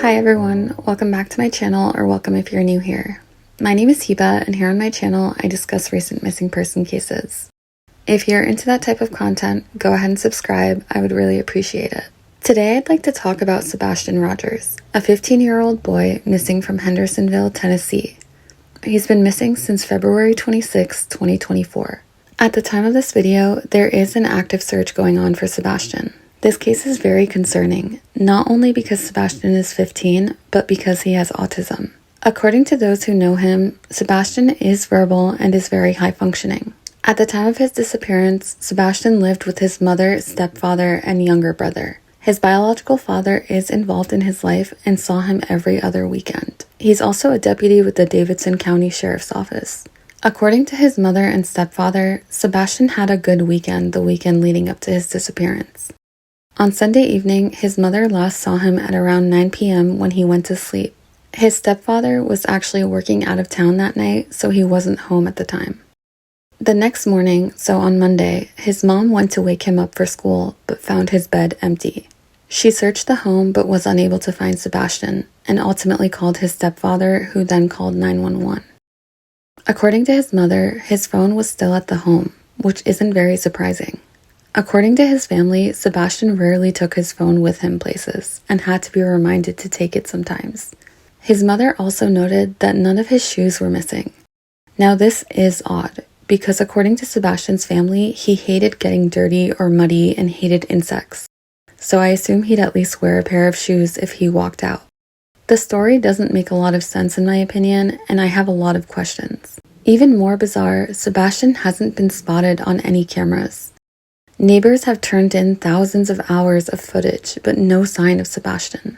Hi everyone, welcome back to my channel, or welcome if you're new here. My name is Hiba, and here on my channel I discuss recent missing person cases. If you're into that type of content, go ahead and subscribe, I would really appreciate it. Today I'd like to talk about Sebastian Rogers, a 15-year-old boy missing from Hendersonville, Tennessee. He's been missing since February 26, 2024. At the time of this video, there is an active search going on for Sebastian. This case is very concerning, not only because Sebastian is 15, but because he has autism. According to those who know him, Sebastian is verbal and is very high functioning. At the time of his disappearance, Sebastian lived with his mother, stepfather, and younger brother. His biological father is involved in his life and saw him every other weekend. He's also a deputy with the Davidson County Sheriff's Office. According to his mother and stepfather, Sebastian had a good weekend the weekend leading up to his disappearance. On Sunday evening, his mother last saw him at around 9 p.m. when he went to sleep. His stepfather was actually working out of town that night, so he wasn't home at the time. The next morning, so on Monday, his mom went to wake him up for school, but found his bed empty. She searched the home but was unable to find Sebastian, and ultimately called his stepfather, who then called 911. According to his mother, his phone was still at the home, which isn't very surprising. According to his family, Sebastian rarely took his phone with him places and had to be reminded to take it sometimes. His mother also noted that none of his shoes were missing. Now this is odd, because according to Sebastian's family, he hated getting dirty or muddy and hated insects. So I assume he'd at least wear a pair of shoes if he walked out. The story doesn't make a lot of sense in my opinion, and I have a lot of questions. Even more bizarre, Sebastian hasn't been spotted on any cameras. Neighbors have turned in thousands of hours of footage, but no sign of Sebastian.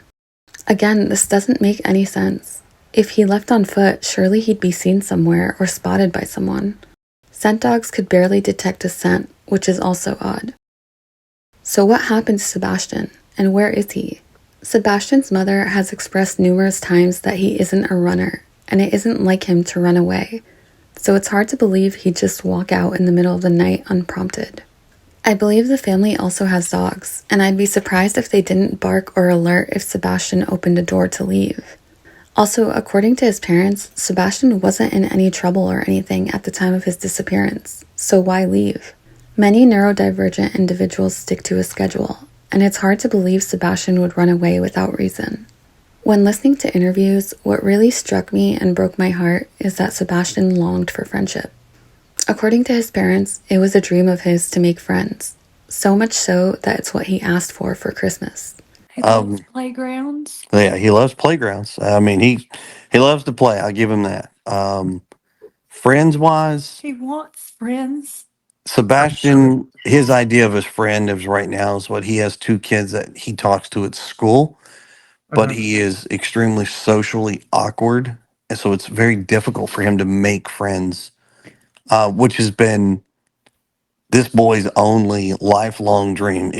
Again, this doesn't make any sense. If he left on foot, surely he'd be seen somewhere or spotted by someone. Scent dogs could barely detect a scent, which is also odd. So what happened to Sebastian, and where is he? Sebastian's mother has expressed numerous times that he isn't a runner, and it isn't like him to run away, so it's hard to believe he'd just walk out in the middle of the night unprompted. I believe the family also has dogs, and I'd be surprised if they didn't bark or alert if Sebastian opened a door to leave. Also, according to his parents, Sebastian wasn't in any trouble or anything at the time of his disappearance, so why leave? Many neurodivergent individuals stick to a schedule, and it's hard to believe Sebastian would run away without reason. When listening to interviews, what really struck me and broke my heart is that Sebastian longed for friendship. According to his parents, it was a dream of his to make friends, so much so that it's what he asked for Christmas. He loves playgrounds. Yeah, he loves playgrounds. I mean, he loves to play. I'll give him that. Friends wise, He wants friends. Sebastian, his idea of his friend is right now is what he has two kids that he talks to at school, but he is extremely socially awkward, and so it's very difficult for him to make friends, which has been this boy's only lifelong dream.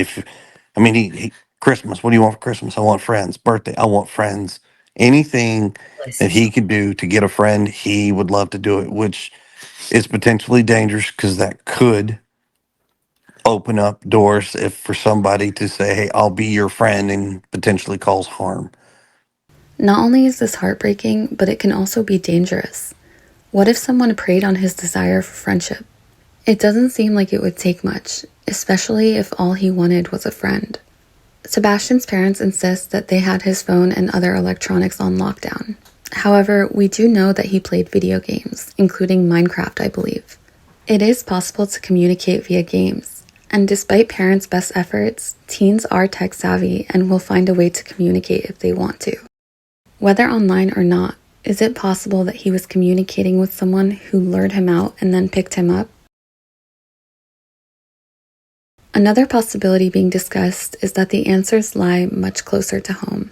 I mean, he Christmas. What do you want for Christmas? I want friends. Birthday. I want friends. Anything that he could do to get a friend, he would love to do it, which is potentially dangerous because that could open up doors if for somebody to say, "Hey, I'll be your friend," and potentially cause harm. Not only is this heartbreaking, but it can also be dangerous. What if someone preyed on his desire for friendship? It doesn't seem like it would take much, especially if all he wanted was a friend. Sebastian's parents insist that they had his phone and other electronics on lockdown. However, we do know that he played video games, including Minecraft, I believe. It is possible to communicate via games, and despite parents' best efforts, teens are tech savvy and will find a way to communicate if they want to. Whether online or not, is it possible that he was communicating with someone who lured him out and then picked him up? Another possibility being discussed is that the answers lie much closer to home.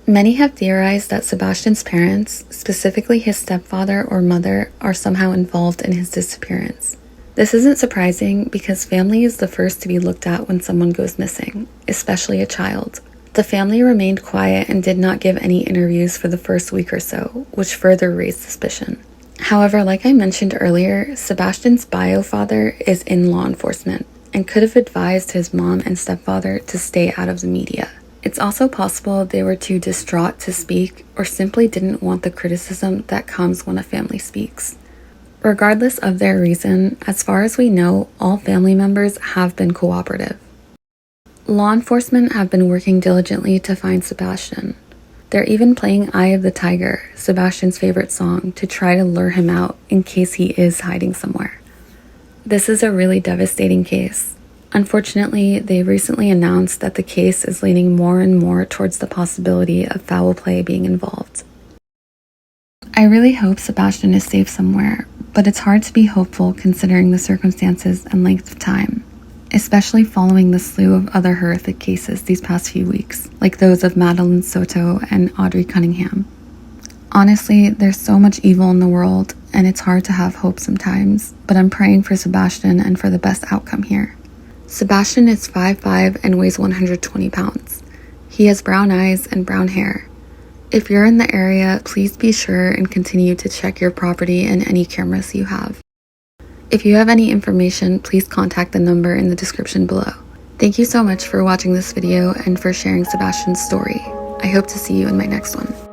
Many have theorized that Sebastian's parents, specifically his stepfather or mother, are somehow involved in his disappearance. This isn't surprising because family is the first to be looked at when someone goes missing, especially a child. The family remained quiet and did not give any interviews for the first week or so, which further raised suspicion. However, like I mentioned earlier, Sebastian's bio father is in law enforcement and could have advised his mom and stepfather to stay out of the media, It's also possible they were too distraught to speak or simply didn't want the criticism that comes when a family speaks. Regardless of their reason, as far as we know, all family members have been cooperative. Law enforcement have been working diligently to find Sebastian. They're even playing Eye of the Tiger, Sebastian's favorite song, to try to lure him out in case he is hiding somewhere. This is a really devastating case. Unfortunately, they recently announced that the case is leaning more and more towards the possibility of foul play being involved. I really hope Sebastian is safe somewhere, but it's hard to be hopeful considering the circumstances and length of time, especially following the slew of other horrific cases these past few weeks, like those of Madeline Soto and Audrey Cunningham. Honestly, there's so much evil in the world, and it's hard to have hope sometimes, but I'm praying for Sebastian and for the best outcome here. Sebastian is 5'5" and weighs 120 pounds. He has brown eyes and brown hair. If you're in the area, please be sure and continue to check your property and any cameras you have. If you have any information, please contact the number in the description below. Thank you so much for watching this video and for sharing Sebastian's story. I hope to see you in my next one.